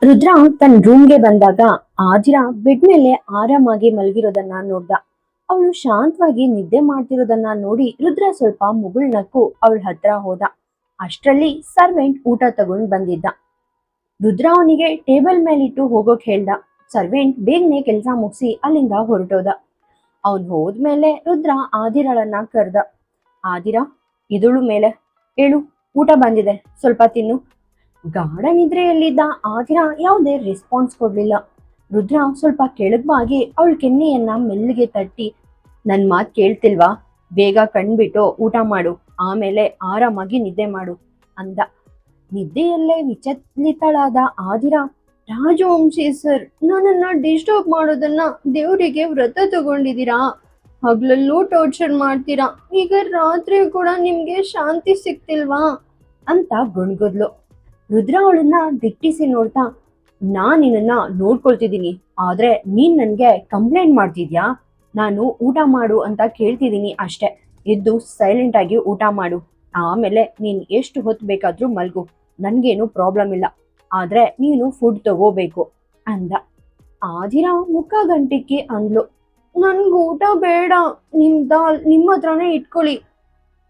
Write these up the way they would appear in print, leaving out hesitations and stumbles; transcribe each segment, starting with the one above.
ರುದ್ರ ತನ್ನ ರೂಮ್ಗೆ ಬಂದಾಗ ಆದಿರಾ ಬೆಡ್ ಮೇಲೆ ಆರಾಮಾಗಿ ಮಲಗಿರೋದನ್ನ ನೋಡ್ದ. ಅವಳು ಶಾಂತವಾಗಿ ನಿದ್ದೆ ಮಾಡ್ತಿರೋದನ್ನ ನೋಡಿ ರುದ್ರ ಸ್ವಲ್ಪ ಮುಗುಳ್ನಕ್ಕು ಅವಳ ಹತ್ರ ಹೋದ. ಅಷ್ಟ್ರಲ್ಲಿ ಸರ್ವೆಂಟ್ ಊಟ ತಗೊಂಡ್ ಬಂದಿದ್ದ. ರುದ್ರ ಅವನಿಗೆ ಟೇಬಲ್ ಮೇಲಿಟ್ಟು ಹೋಗೋಕ್ ಹೇಳ್ದ. ಸರ್ವೆಂಟ್ ಬೇಗನೆ ಕೆಲ್ಸ ಮುಗಿಸಿ ಅಲ್ಲಿಂದ ಹೊರಟೋದ. ಅವನ್ ಹೋದ್ಮೇಲೆ ರುದ್ರ ಆದಿರಾಳನ್ನ ಕರ್ದ. ಆದಿರಾ, ಇದಳು ಮೇಲೆ ಹೇಳು, ಊಟ ಬಂದಿದೆ, ಸ್ವಲ್ಪ ತಿನ್ನು. ಗಾಢ ನಿದ್ರೆಯಲ್ಲಿದ್ದ ಆದಿರಾ ಯಾವುದೇ ರೆಸ್ಪಾನ್ಸ್ ಕೊಡ್ಲಿಲ್ಲ. ರುದ್ರ ಸ್ವಲ್ಪ ಕೆಳಗ್ಬಾಗಿ ಅವಳ ಕೆನ್ನೆಯನ್ನ ಮೆಲ್ಲಿಗೆ ತಟ್ಟಿ, ನನ್ ಮಾತ್ ಕೇಳ್ತಿಲ್ವಾ? ಬೇಗ ಕಣ್ಬಿಟ್ಟು ಊಟ ಮಾಡು, ಆಮೇಲೆ ಆರಾಮಾಗಿ ನಿದ್ದೆ ಮಾಡು ಅಂದ. ನಿದ್ದೆಯಲ್ಲೇ ವಿಚಲಿತಳಾದ ಆದಿರಾ, ರಾಜವಂಶಿ ಸರ್, ನನ್ನನ್ನ ಡಿಸ್ಟರ್ಬ್ ಮಾಡೋದನ್ನ ದೇವರಿಗೆ ವ್ರತ ತಗೊಂಡಿದ್ದೀರಾ? ಹಗ್ಲಲ್ಲೂ ಟಾರ್ಚರ್ ಮಾಡ್ತೀರಾ, ಈಗ ರಾತ್ರಿ ಕೂಡ ನಿಮ್ಗೆ ಶಾಂತಿ ಸಿಕ್ತಿಲ್ವಾ ಅಂತ ಗುಣ್ಗುದ್ಲು. ರುದ್ರ ಅವಳನ್ನ ದಿಟ್ಟಿಸಿ ನೋಡ್ತಾ, ನಾನ್ ನಿನ್ನನ್ನ ನೋಡ್ಕೊಳ್ತಿದ್ದೀನಿ, ಆದ್ರೆ ನೀನ್ ನನ್ಗೆ ಕಂಪ್ಲೇಂಟ್ ಮಾಡ್ತಿದ್ಯಾ? ನಾನು ಊಟ ಮಾಡು ಅಂತ ಕೇಳ್ತಿದ್ದೀನಿ ಅಷ್ಟೆ. ಎದ್ದು ಸೈಲೆಂಟ್ ಆಗಿ ಊಟ ಮಾಡು, ಆಮೇಲೆ ನೀನ್ ಎಷ್ಟು ಹೊತ್ತು ಬೇಕಾದ್ರೂ ಮಲ್ಗು, ನನ್ಗೇನು ಪ್ರಾಬ್ಲಮ್ ಇಲ್ಲ, ಆದ್ರೆ ನೀನು ಫುಡ್ ತಗೋಬೇಕು ಅಂದ. ಆದಿರಾ ಮುಖ ಗಂಟಿಕ್ಕಿ ಅಂದ್ಲು, ನನ್ಗ ಊಟ ಬೇಡ, ನಿಮ್ಮ ಹತ್ರನೇ ಇಟ್ಕೊಳ್ಳಿ.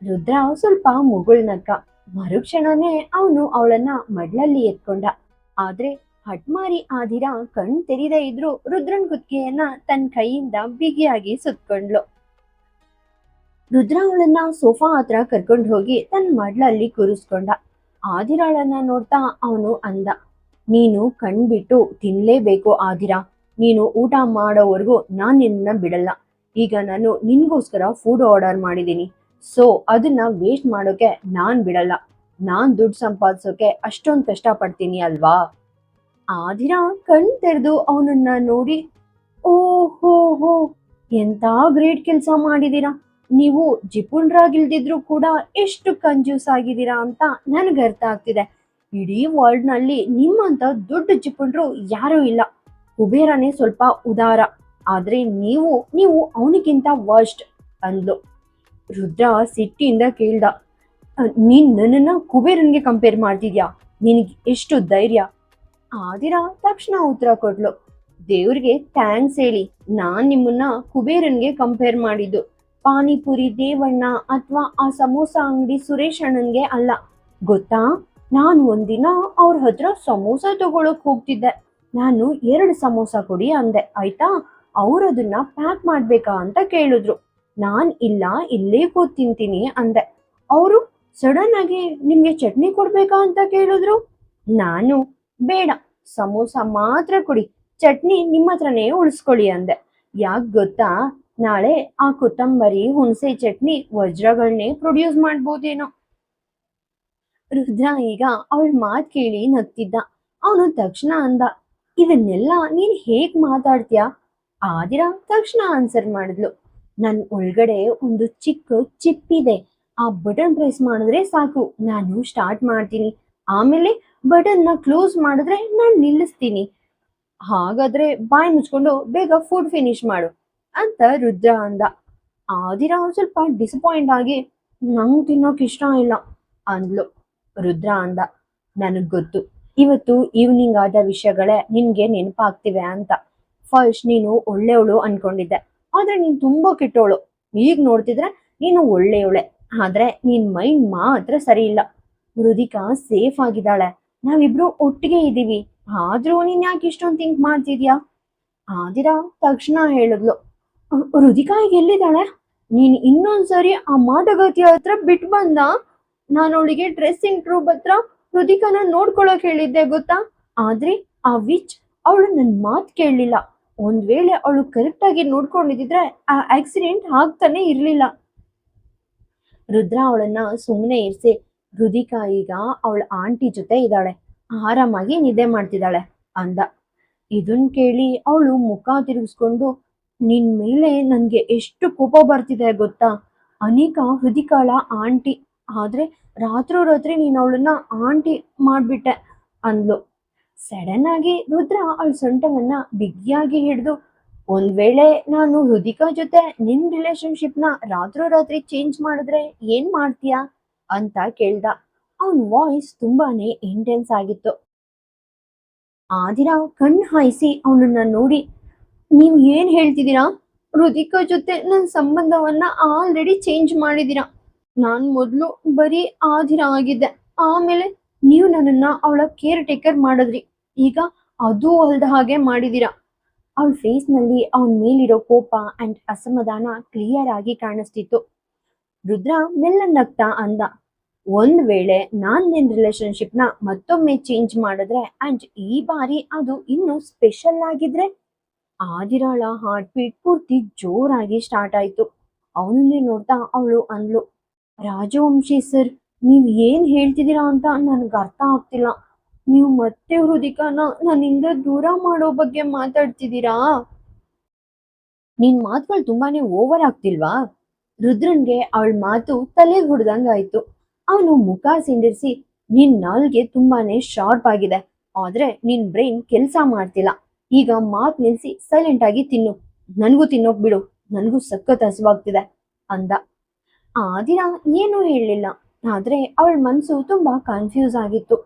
ರುದ್ರ ಸ್ವಲ್ಪ ಮುಗುಳ್ನಕ್ಕ. ಮರುಕ್ಷಣನೇ ಅವನು ಅವಳನ್ನ ಮಡ್ಲಲ್ಲಿ ಎತ್ಕೊಂಡ. ಆದ್ರೆ ಹಟ್ಮಾರಿ ಆದಿರಾ ಕಣ್ ತೆರೀದೇ ಇದ್ರು ರುದ್ರನ್ ಕುತ್ತಿಗೆಯನ್ನ ತನ್ನ ಕೈಯಿಂದ ಬಿಗಿಯಾಗಿ ಸುತ್ಕೊಂಡ್ಲು. ರುದ್ರ ಅವಳನ್ನ ಸೋಫಾ ಹತ್ರ ಕರ್ಕೊಂಡು ಹೋಗಿ ತನ್ನ ಮಡ್ಲಲ್ಲಿ ಕೂರಿಸ್ಕೊಂಡ. ಆದಿರಾಳನ್ನ ನೋಡ್ತಾ ಅವನು ಅಂದ, ನೀನು ಕಣ್ಬಿಟ್ಟು ತಿನ್ಲೇಬೇಕು ಆದಿರಾ, ನೀನು ಊಟ ಮಾಡೋವರೆಗೂ ನಾನ್ ನಿನ್ನ ಬಿಡಲ್ಲ. ಈಗ ನಾನು ನಿನ್ಗೋಸ್ಕರ ಫುಡ್ ಆರ್ಡರ್ ಮಾಡಿದ್ದೀನಿ, ಸೊ ಅದನ್ನ ವೇಸ್ಟ್ ಮಾಡೋಕೆ ನಾನ್ ಬಿಡಲ್ಲ. ನಾನ್ ದುಡ್ಡು ಸಂಪಾದಿಸೋಕೆ ಅಷ್ಟೊಂದು ಕಷ್ಟ ಪಡ್ತೀನಿ ಅಲ್ವಾ? ಆದಿರಾ ಕಣ್ ತೆರೆದು ಅವನನ್ನ ನೋಡಿ, ಓಹೋ ಹೋ, ಎಂತ ಗ್ರೇಟ್ ಕೆಲಸ ಮಾಡಿದೀರಾ ನೀವು. ಜಿಪುಣ್ರಾಗಿಲ್ದಿದ್ರು ಕೂಡ ಎಷ್ಟು ಕಂಜೂಸ್ ಆಗಿದ್ದೀರಾ ಅಂತ ನನಗೆ ಅರ್ಥ ಆಗ್ತಿದೆ. ಇಡೀ ವರ್ಲ್ಡ್ ನಲ್ಲಿ ನಿಮ್ಮಂತ ದೊಡ್ಡ ಜಿಪುಣ್ರು ಯಾರೂ ಇಲ್ಲ. ಕುಬೇರನೇ ಸ್ವಲ್ಪ ಉದಾರ, ಆದ್ರೆ ನೀವು ಅವನಿಗಿಂತ ವರ್ಸ್ಟ್ ಅಂದ್ಲು. ರುದ್ರ ಸಿಟ್ಟಿಂದ ಕೇಳ್ದ, ನೀನ್ ನನ್ನನ್ನ ಕುಬೇರನ್ಗೆ ಕಂಪೇರ್ ಮಾಡ್ತಿದ್ಯಾ? ನಿನಗೆ ಎಷ್ಟು ಧೈರ್ಯ? ಆದಿರಾ ತಕ್ಷಣ ಉತ್ತರ ಕೊಟ್ಲು, ದೇವ್ರಿಗೆ ಥ್ಯಾಂಕ್ಸ್ ಹೇಳಿ, ನಾನ್ ನಿಮ್ಮನ್ನ ಕುಬೇರನ್ಗೆ ಕಂಪೇರ್ ಮಾಡಿದ್ದು ಪಾನಿಪುರಿ ದೇವಣ್ಣ ಅಥವಾ ಆ ಸಮೋಸ ಅಂಗಡಿ ಸುರೇಶ್ ಅಣ್ಣನ್ಗೆ ಅಲ್ಲ. ಗೊತ್ತಾ, ನಾನು ಒಂದಿನ ಅವ್ರ ಹತ್ರ ಸಮೋಸ ತಗೊಳಕ್ ಹೋಗ್ತಿದ್ದೆ. ನಾನು 2 ಸಮೋಸ ಕೊಡಿ ಅಂದೆ, ಆಯ್ತಾ? ಅವ್ರದನ್ನ ಪ್ಯಾಕ್ ಮಾಡ್ಬೇಕಾ ಅಂತ ಕೇಳಿದ್ರು. ನಾನ್ ಇಲ್ಲ, ಇಲ್ಲೇ ಕೂತ್ ತಿಂತೀನಿ ಅಂದೆ. ಅವರು ಸಡನ್ ಆಗಿ ನಿಮ್ಗೆ ಚಟ್ನಿ ಕೊಡ್ಬೇಕಾ ಅಂತ ಕೇಳಿದ್ರು. ನಾನು ಬೇಡ, ಸಮೋಸ ಮಾತ್ರ ಕೊಡಿ, ಚಟ್ನಿ ನಿಮ್ಮ ಹತ್ರನೇ ಉಳಿಸ್ಕೊಳ್ಳಿ ಅಂದೆ. ಯಾಕ್ ಗೊತ್ತಾ, ನಾಳೆ ಆ ಕೊತ್ತಂಬರಿ ಹುಣಸೆ ಚಟ್ನಿ ವಜ್ರಗಳನ್ನೇ ಪ್ರೊಡ್ಯೂಸ್ ಮಾಡ್ಬೋದೇನೋ. ರುದ್ರ ಈಗ ಅವಳ ಮಾತ್ ಕೇಳಿ ನಗ್ತಿದ್ದ. ಅವನು ತಕ್ಷಣ ಅಂದ, ಇದನ್ನೆಲ್ಲ ನೀನ್ ಹೇಗ್ ಮಾತಾಡ್ತೀಯ? ಆದಿರಾ ತಕ್ಷಣ ಆನ್ಸರ್ ಮಾಡಿದ್ಲು, ನನ್ ಒಳಗಡೆ ಒಂದು ಚಿಕ್ಕ ಚಿಪ್ ಇದೆ, ಆ ಬಟನ್ ಪ್ರೆಸ್ ಮಾಡಿದ್ರೆ ಸಾಕು, ನಾನು ಸ್ಟಾರ್ಟ್ ಮಾಡ್ತೀನಿ, ಆಮೇಲೆ ಬಟನ್ ನ ಕ್ಲೋಸ್ ಮಾಡಿದ್ರೆ ನಾನು ನಿಲ್ಲಿಸ್ತೀನಿ. ಹಾಗಾದ್ರೆ ಬಾಯ್ ಮುಚ್ಕೊಂಡು ಬೇಗ ಫುಡ್ ಫಿನಿಶ್ ಮಾಡು ಅಂತ ರುದ್ರ ಅಂದ. ಆದಿರಾ ಸ್ವಲ್ಪ ಡಿಸಪಾಯಿಂಟ್ ಆಗಿ, ನಂಗ್ ತಿನ್ನೋಕ್ ಇಷ್ಟ ಇಲ್ಲ ಅಂದ್ಲು. ರುದ್ರ ಅಂದ, ನನಗ್ ಗೊತ್ತು, ಇವತ್ತು ಈವ್ನಿಂಗ್ ಆದ ವಿಷಯಗಳೇ ನಿನ್ಗೆ ನೆನಪಾಗ್ತಿವೆ ಅಂತ. ಫಸ್ಟ್ ನೀನು ಒಳ್ಳೆಯವಳು ಅನ್ಕೊಂಡಿದ್ದೆ, ಆದ್ರೆ ನೀನ್ ತುಂಬಾ ಕೆಟ್ಟವಳು. ಈಗ ನೋಡ್ತಿದ್ರೆ ನೀನು ಒಳ್ಳೆಯವಳೆ, ಆದ್ರೆ ನಿನ್ ಮೈಂಡ್ ಮಾತ್ರ ಸರಿ ಇಲ್ಲ. ರುದಿಕಾ ಸೇಫ್ ಆಗಿದ್ದಾಳೆ, ನಾವಿಬ್ರು ಒಟ್ಟಿಗೆ ಇದೀವಿ, ಆದ್ರೂ ನೀನ್ ಯಾಕೆ ಇಷ್ಟೊಂದು ಥಿಂಕ್ ಮಾಡ್ತಿದ್ಯಾ? ಆದಿರಾ ತಕ್ಷಣ ಹೇಳಿದ್ಲು, ರುದಿಕಾ ಈಗ ಎಲ್ಲಿದ್ದಾಳೆ? ನೀನ್ ಇನ್ನೊಂದ್ಸರಿ ಆ ಮಾಟಗಾತಿ ಹತ್ರ ಬಿಟ್ಟು ಬಂದ. ನಾನು ಅವಳಿಗೆ ಡ್ರೆಸ್ಸಿಂಗ್ ರೂಮ್ ಹತ್ರ ರುದಿಕಾನ ನೋಡ್ಕೊಳಕ್ ಹೇಳಿದ್ದೆ ಗೊತ್ತಾ, ಆದ್ರೆ ಆ ವಿಚ್ ಅವಳು ನನ್ ಮಾತ್ ಕೇಳಲಿಲ್ಲ. ಒಂದ್ ವೇಳೆ ಅವಳು ಕರೆಕ್ಟ್ ಆಗಿ ನೋಡ್ಕೊಂಡಿದ್ರೆ ಆ ಆಕ್ಸಿಡೆಂಟ್ ಆಗ್ತಾನೆ ಇರ್ಲಿಲ್ಲ. ರುದ್ರ ಅವಳನ್ನ ಸುಮ್ಮನೆ ಇರಿಸಿ, ರುದಿಕಾ ಈಗ ಅವಳ ಆಂಟಿ ಜೊತೆ ಇದ್ದಾಳೆ, ಆರಾಮಾಗಿ ನಿದ್ದೆ ಮಾಡ್ತಿದ್ದಾಳೆ ಅಂದ. ಇದನ್ ಕೇಳಿ ಅವಳು ಮುಖ ತಿರುಗಿಸ್ಕೊಂಡು, ನಿನ್ ಮೇಲೆ ನನ್ಗೆ ಎಷ್ಟು ಕೋಪ ಬರ್ತಿದೆ ಗೊತ್ತಾ? ಅನಿಕಾ ಹೃದಿಕಾಳ ಆಂಟಿ, ಆದ್ರೆ ರಾತ್ರೋರಾತ್ರಿ ನೀನ್ ಅವಳನ್ನ ಆಂಟಿ ಮಾಡ್ಬಿಟ್ಟೆ ಅಂದ್ಲು. ಸಡನ್ ಆಗಿ ರುದ್ರ ಅವಳ ಸೊಂಟವನ್ನ ಬಿಗಿಯಾಗಿ ಹಿಡಿದು, ಒಂದ್ ವೇಳೆ ನಾನು ಹೃದಿಕಾ ಜೊತೆ ನಿನ್ ರಿಲೇಶನ್ಶಿಪ್ನ ರಾತ್ರೋರಾತ್ರಿ ಚೇಂಜ್ ಮಾಡಿದ್ರೆ ಏನ್ ಮಾಡ್ತೀಯಾ ಅಂತ ಕೇಳ್ದ. ಅವನ್ ವಾಯ್ಸ್ ತುಂಬಾನೇ ಇಂಟೆನ್ಸ್ ಆಗಿತ್ತು. ಆದಿರಾ ಕಣ್ಣು ಹಾಯಿಸಿ ಅವನನ್ನ ನೋಡಿ, ನೀವ್ ಏನ್ ಹೇಳ್ತಿದ್ದೀರಾ? ರುದಿಕಾ ಜೊತೆ ನನ್ ಸಂಬಂಧವನ್ನ ಆಲ್ರೆಡಿ ಚೇಂಜ್ ಮಾಡಿದೀರಾ. ನಾನ್ ಮೊದ್ಲು ಬರೀ ಆದಿರಾ ಆಗಿದ್ದೆ. ಆಮೇಲೆ ನೀವು ನನ್ನನ್ನ ಅವಳ ಕೇರ್ ಟೇಕರ್ ಮಾಡಿದ್ರಿ. ಈಗ ಅದೂ ಅಲ್ದ ಹಾಗೆ ಮಾಡಿದೀರಾ. ಅವಳ ಫೇಸ್ ನಲ್ಲಿ ಅವನ್ ಮೇಲಿರೋ ಕೋಪ ಅಂಡ್ ಅಸಮಾಧಾನ ಕ್ಲಿಯರ್ ಆಗಿ ಕಾಣಿಸ್ತಿತ್ತು. ರುದ್ರ ಮೆಲ್ಲ ನಗ್ತಾ ಅಂದ, ಒಂದ್ ವೇಳೆ ನಾನ್ ನಿನ್ ರಿಲೇಶನ್ಶಿಪ್ ನ ಮತ್ತೊಮ್ಮೆ ಚೇಂಜ್ ಮಾಡಿದ್ರೆ ಅಂಡ್ ಈ ಬಾರಿ ಅದು ಇನ್ನೂ ಸ್ಪೆಷಲ್ ಆಗಿದ್ರೆ. ಆದಿರಾಳ ಹಾರ್ಟ್ ಬೀಟ್ ಪೂರ್ತಿ ಜೋರಾಗಿ ಸ್ಟಾರ್ಟ್ ಆಯ್ತು. ಅವನನ್ನೇ ನೋಡ್ತಾ ಅವಳು ಅಂದ್ಲು, ರಾಜವಂಶಿ ಸರ್, ನೀವ್ ಏನ್ ಹೇಳ್ತಿದ್ದೀರಾ ಅಂತ ನನ್ಗೆ ಅರ್ಥ ಆಗ್ತಿಲ್ಲ. ನೀವು ಮತ್ತೆ ಹೃದಿಕಾನ ನನ್ನಿಂದ ದೂರ ಮಾಡೋ ಬಗ್ಗೆ ಮಾತಾಡ್ತಿದ್ದೀರಾ? ನಿನ್ ಮಾತುಗಳು ತುಂಬಾನೇ ಓವರ್ ಆಗ್ತಿಲ್ವಾ? ರುದ್ರನ್ಗೆ ಅವಳ ಮಾತು ತಲೆ ಹೊಡೆದಂಗಾಯ್ತು. ಅವನು ಮುಖ ಸಿಂಡಿರ್ಸಿ, ನಿನ್ ನಾಲ್ಗೆ ತುಂಬಾನೇ ಶಾರ್ಪ್ ಆಗಿದೆ, ಆದ್ರೆ ನಿನ್ ಬ್ರೈನ್ ಕೆಲ್ಸ ಮಾಡ್ತಿಲ್ಲ. ಈಗ ಮಾತ್ ನಿಲ್ಸಿ ಸೈಲೆಂಟ್ ಆಗಿ ತಿನ್ನು. ನನ್ಗೂ ತಿನ್ನೋಕ್ ಬಿಡು, ನನ್ಗೂ ಸಖತ್ ಹಸುವಾಗ್ತಿದೆ ಅಂದ. ಆದಿನ ಏನೂ ಹೇಳಲಿಲ್ಲ. ಆದ್ರೆ ಅವಳ ಮನ್ಸು ತುಂಬಾ ಕನ್ಫ್ಯೂಸ್ ಆಗಿತ್ತು.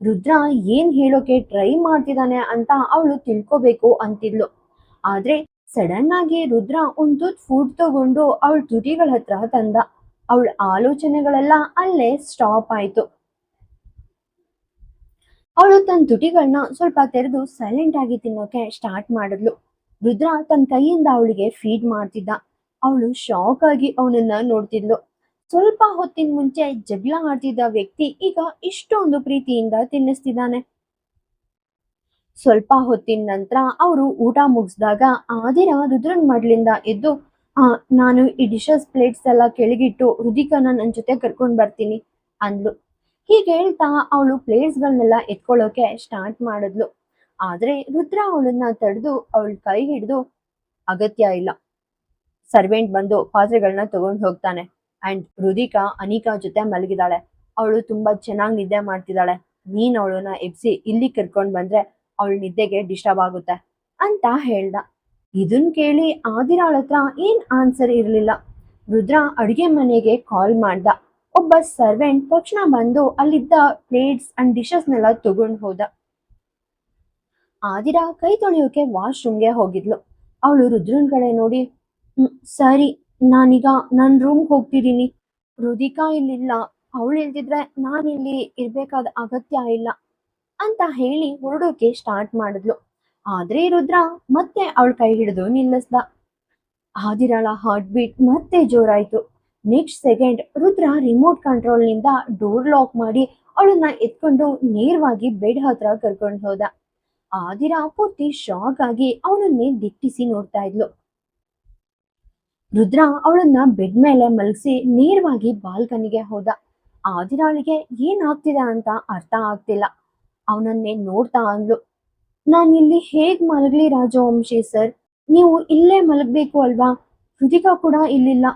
ರುದ್ರ ಏನ್ ಹೇಳೋಕೆ ಟ್ರೈ ಮಾಡ್ತಿದ್ದಾನೆ ಅಂತ ಅವಳು ತಿಳ್ಕೋಬೇಕು ಅಂತಿದ್ಲು. ಆದ್ರೆ ಸಡನ್ ಆಗಿ ರುದ್ರ ಒಂದ್ ತುತ್ ಫುಡ್ ತಗೊಂಡು ಅವಳ ತುಟಿಗಳ ಹತ್ರ ತಂದ. ಅವಳ ಆಲೋಚನೆಗಳೆಲ್ಲ ಅಲ್ಲೇ ಸ್ಟಾಪ್ ಆಯ್ತು. ಅವಳು ತನ್ನ ತುಟಿಗಳನ್ನ ಸ್ವಲ್ಪ ತೆರೆದು ಸೈಲೆಂಟ್ ಆಗಿ ತಿನ್ನೋಕೆ ಸ್ಟಾರ್ಟ್ ಮಾಡಿದ್ಲು. ರುದ್ರ ತನ್ನ ಕೈಯಿಂದ ಅವಳಿಗೆ ಫೀಡ್ ಮಾಡ್ತಿದ್ದ. ಅವಳು ಶಾಕ್ ಆಗಿ ಅವನನ್ನ ನೋಡ್ತಿದ್ಲು. ಸ್ವಲ್ಪ ಹೊತ್ತಿನ ಮುಂಚೆ ಜಗಳ ಆಡ್ತಿದ್ದ ವ್ಯಕ್ತಿ ಈಗ ಇಷ್ಟೊಂದು ಪ್ರೀತಿಯಿಂದ ತಿನ್ನಿಸ್ತಿದ್ದಾನೆ. ಸ್ವಲ್ಪ ಹೊತ್ತಿನ ನಂತರ ಅವರು ಊಟ ಮುಗಿಸಿದಾಗ ಆದಿರ ರುದ್ರನ್ ಮಡ್ಲಿಂದ ಎದ್ದು, ಆ ನಾನು ಈ ಡಿಶಸ್ ಪ್ಲೇಟ್ಸ್ ಎಲ್ಲ ಕೆಳಗಿಟ್ಟು ರುದಿಕನ ನನ್ನ ಜೊತೆ ಕರ್ಕೊಂಡ್ ಬರ್ತೀನಿ ಅಂದ್ಲು. ಹೀಗೆ ಹೇಳ್ತಾ ಅವಳು ಪ್ಲೇಟ್ಸ್ಗಳನ್ನೆಲ್ಲ ಎತ್ಕೊಳ್ಳೋಕೆ ಸ್ಟಾರ್ಟ್ ಮಾಡಿದ್ಲು. ಆದ್ರೆ ರುದ್ರ ಅವಳನ್ನ ತಡೆದು ಅವಳ ಕೈ ಹಿಡಿದು, ಅಗತ್ಯ ಇಲ್ಲ, ಸರ್ವೆಂಟ್ ಬಂದು ಪಾತ್ರೆಗಳನ್ನ ತಗೊಂಡು ಹೋಗ್ತಾನೆ. ಅಂಡ್ ರುದಿಕಾ ಅನಿಕಾ ಜೊತೆ ಮಲಗಿದಾಳೆ. ಅವಳು ತುಂಬಾ ಚೆನ್ನಾಗಿ ನಿದ್ದೆ ಮಾಡ್ತಿದ್ದಾಳೆ. ನೀನ್ ಅವಳನ್ನ ಎಬ್ಸಿ ಇಲ್ಲಿ ಕರ್ಕೊಂಡ್ ಬಂದ್ರೆ ಅವಳ ನಿದ್ದೆಗೆ ಡಿಸ್ಟರ್ಬ್ ಆಗುತ್ತೆ ಅಂತ ಹೇಳ್ದ. ಇದನ್ ಕೇಳಿ ಆದಿರಾಳ ಹತ್ರ ಏನ್ ಆನ್ಸರ್ ಇರ್ಲಿಲ್ಲ. ರುದ್ರ ಅಡಿಗೆ ಮನೆಗೆ ಕಾಲ್ ಮಾಡ್ದ. ಒಬ್ಬ ಸರ್ವೆಂಟ್ ತಕ್ಷಣ ಬಂದು ಅಲ್ಲಿದ್ದ ಪ್ಲೇಟ್ಸ್ ಅಂಡ್ ಡಿಶಸ್ನೆಲ್ಲ ತಗೊಂಡು ಹೋದ. ಆದಿರಾ ಕೈ ತೊಳೆಯೋಕೆ ವಾಶ್ರೂಮ್ಗೆ ಹೋಗಿದ್ಲು. ಅವಳು ರುದ್ರನ್ ಕಡೆ ನೋಡಿ, ಸರಿ, ನಾನೀಗ ನನ್ನ ರೂಮ್ಗೆ ಹೋಗ್ತಿದ್ದೀನಿ. ರುದಿಕಾ ಇಲ್ಲಿಲ್ಲ, ಅವಳು ಇಲ್ದಿದ್ರೆ ನಾನಿಲ್ಲಿ ಇರ್ಬೇಕಾದ ಅಗತ್ಯ ಇಲ್ಲ ಅಂತ ಹೇಳಿ ಹೊರಡೋಕೆ ಸ್ಟಾರ್ಟ್ ಮಾಡಿದ್ಲು. ಆದ್ರೆ ರುದ್ರ ಮತ್ತೆ ಅವಳ ಕೈ ಹಿಡಿದು ನಿಲ್ಲಿಸ್ದ. ಆದಿರಾಳ ಹಾರ್ಟ್ ಬೀಟ್ ಮತ್ತೆ ಜೋರಾಯ್ತು. Next second Rudra remote control ನಿಂದ ಡೋರ್ ಲಾಕ್ ಮಾಡಿ ಅವಳನ್ನ ಎತ್ಕೊಂಡು ನೇರವಾಗಿ ಬೆಡ್ ಹತ್ರ ಕರ್ಕೊಂಡು ಹೋದ. ಆದಿರಾ ಪೂರ್ತಿ ಶಾಕ್ ಆಗಿ ಅವನನ್ನೇ ದಿಟ್ಟಿಸಿ ನೋಡ್ತಾ ಇದ್ಲು. ರುದ್ರ ಅವಳನ್ನ ಬೆಡ್ ಮೇಲೆ ಮಲಗಿಸಿ ನೇರವಾಗಿ ಬಾಲ್ಕನಿಗೆ ಹೋದ. ಆದಿರಾಳಿಗೆ ಏನಾಗ್ತಿದೆ ಅಂತ ಅರ್ಥ ಆಗ್ತಿಲ್ಲ. ಅವನನ್ನೇ ನೋಡ್ತಾ ಅಂದ್ಲು, ನಾನಿಲ್ಲಿ ಹೇಗ್ ಮಲಗ್ಲಿ ರಾಜವಂಶಿ ಸರ್? ನೀವು ಇಲ್ಲೇ ಮಲಗ್ಬೇಕು ಅಲ್ವಾ? ರುದಿಕಾ ಕೂಡ ಇಲ್ಲಿಲ್ಲ.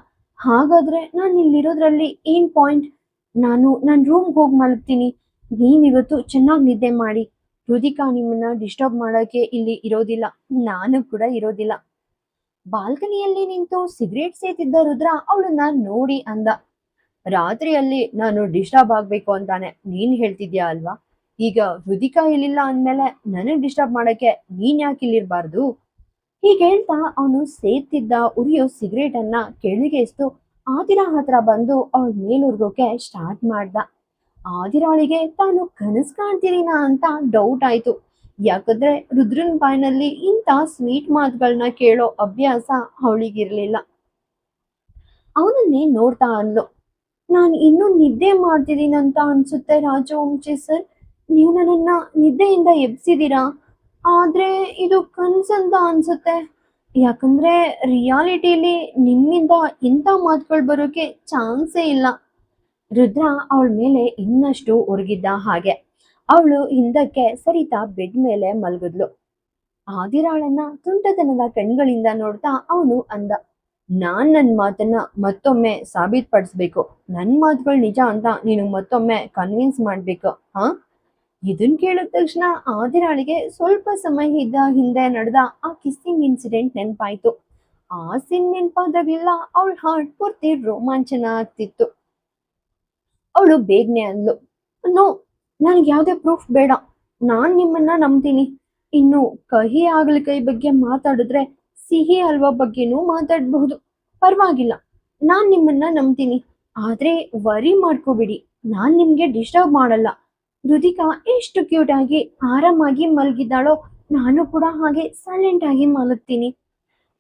ಹಾಗಾದ್ರೆ ನಾನು ಇಲ್ಲಿರೋದ್ರಲ್ಲಿ ಏನ್ ಪಾಯಿಂಟ್? ನಾನು ನನ್ನ ರೂಮ್ಗೆ ಹೋಗಿ ಮಲಗ್ತೀನಿ. ನೀವಿವತ್ತು ಚೆನ್ನಾಗಿ ನಿದ್ದೆ ಮಾಡಿ. ರುದಿಕಾ ನಿಮ್ಮನ್ನ ಡಿಸ್ಟರ್ಬ್ ಮಾಡಕ್ಕೆ ಇಲ್ಲಿ ಇರೋದಿಲ್ಲ, ನಾನು ಕೂಡ ಇರೋದಿಲ್ಲ. ಬಾಲ್ಕನಿಯಲ್ಲಿ ನಿಂತು ಸಿಗರೇಟ್ ಸೇತಿದ್ದ ರುದ್ರ ಅವಳನ್ನ ನೋಡಿ ಅಂದ, ರಾತ್ರಿಯಲ್ಲಿ ನಾನು ಡಿಸ್ಟರ್ಬ್ ಆಗ್ಬೇಕು ಅಂತಾನೆ ನೀನ್ ಹೇಳ್ತಿದ್ಯಾ ಅಲ್ವಾ? ಈಗ ರುದಿಕಾ ಇಲ್ಲಿಲ್ಲ ಅಂದ್ಮೇಲೆ ನನಗ್ ಡಿಸ್ಟರ್ಬ್ ಮಾಡಕ್ಕೆ ನೀನ್ ಯಾಕೆ ಇಲ್ಲಿರ್ಬಾರ್ದು? ಹೀಗೆ ಹೇಳ್ತಾ ಅವನು ಸೇತಿದ್ದ ಉರಿಯೋ ಸಿಗರೇಟ್ ಅನ್ನ ಕೆಳಗೆ ಎಸ್ದು ಆದಿರಾ ಹತ್ರ ಬಂದು ಅವಳ ಮೇಲುರ್ಗೋಕೆ ಸ್ಟಾರ್ಟ್ ಮಾಡ್ದ. ಆದಿರಾಳಿಗೆ ತಾನು ಕನಸು ಕಾಣ್ತಿದ್ದೀನ ಅಂತ ಡೌಟ್ ಆಯ್ತು. ಯಾಕಂದ್ರೆ ರುದ್ರನ್ ಬಾಯ್ನಲ್ಲಿ ಇಂಥ ಸ್ವೀಟ್ ಮಾತುಗಳನ್ನ ಕೇಳೋ ಅಭ್ಯಾಸ ಅವಳಿಗಿರ್ಲಿಲ್ಲ. ಅವನನ್ನೇ ನೋಡ್ತಾ ಅಂದ್ಲು, ನಾನು ಇನ್ನೂ ನಿದ್ದೆ ಮಾಡ್ತಿದ್ದೀನಂತ ಅನ್ಸುತ್ತೆ ರಾಜವಂಶಿ ಸರ್. ನೀವು ನನ್ನನ್ನ ನಿದ್ದೆಯಿಂದ ಎಬ್ಸಿದೀರಾ, ಆದ್ರೆ ಇದು ಕನ್ಸಂತ ಅನ್ಸುತ್ತೆ. ಯಾಕಂದ್ರೆ ರಿಯಾಲಿಟಿಲಿ ನಿಮ್ಮಿಂದ ಇಂಥ ಮಾತುಗಳು ಬರೋಕೆ ಚಾನ್ಸೇ ಇಲ್ಲ. ರುದ್ರ ಅವಳ ಮೇಲೆ ಇನ್ನಷ್ಟು ಒರಗಿದ್ದ ಹಾಗೆ. ಅವಳು ಹಿಂದಕ್ಕೆ ಸರಿತಾ ಬೆಡ್ ಮೇಲೆ ಮಲಗಿದ್ಲು. ಆದಿರಾಳನ್ನ ತುಂಟತನದ ಕಣ್ಗಳಿಂದ ನೋಡ್ತಾ ಅವನು ಅಂದ, ನಾನ್ ನನ್ನ ಮಾತನ್ನ ಮತ್ತೊಮ್ಮೆ ಸಾಬೀತ್ಪಡಿಸ್ಬೇಕು. ನನ್ನ ಮಾತುಗಳು ನಿಜ ಅಂತ ನೀನು ಮತ್ತೊಮ್ಮೆ ಕನ್ವಿನ್ಸ್ ಮಾಡ್ಬೇಕು. ಹಾ? ಇದನ್ ಕೇಳಿದ ತಕ್ಷಣ ಆದಿರಾಳಿಗೆ ಸ್ವಲ್ಪ ಸಮಯ ಹಿಂದೆ ನಡೆದ ಆ ಕಿಸ್ಸಿಂಗ್ ಇನ್ಸಿಡೆಂಟ್ ನೆನಪಾಯ್ತು. ಆ ಸೀನ್ ನೆನಪಾದಾಗ್ಲೆಲ್ಲ ಅವಳ ಹಾರ್ಟ್ ಪೂರ್ತಿ ರೋಮಾಂಚನ ಆಗ್ತಿತ್ತು. ಅವಳು ಬೇಗನೆ ಅಂದ್ಲು, ನೋ, ನನಗೆ ಯಾವುದೇ ಪ್ರೂಫ್ ಬೇಡ. ನಾನ್ ನಿಮ್ಮನ್ನ ನಂಬ್ತೀನಿ. ಇನ್ನು ಕಹಿ ಹಾಗಲಕಾಯಿ ಬಗ್ಗೆ ಮಾತಾಡಿದ್ರೆ ಸಿಹಿ ಹಲ್ವಾ ಬಗ್ಗೆನೂ ಮಾತಾಡಬಹುದು. ಪರವಾಗಿಲ್ಲ. ನಾನ್ ನಿಮ್ಮನ್ನ ನಂಬ್ತೀನಿ. ಆದ್ರೆ ವರಿ ಮಾಡ್ಕೋಬಿಡಿ. ನಾನ್ ನಿಮ್ಗೆ ಡಿಸ್ಟರ್ಬ್ ಮಾಡಲ್ಲ. ರುದಿಕಾ ಎಷ್ಟು ಕ್ಯೂಟ್ ಆಗಿ ಆರಾಮಾಗಿ ಮಲಗಿದ್ದಾಳೋ ನಾನು ಕೂಡ ಹಾಗೆ ಸೈಲೆಂಟ್ ಆಗಿ ಮಲಗ್ತೀನಿ.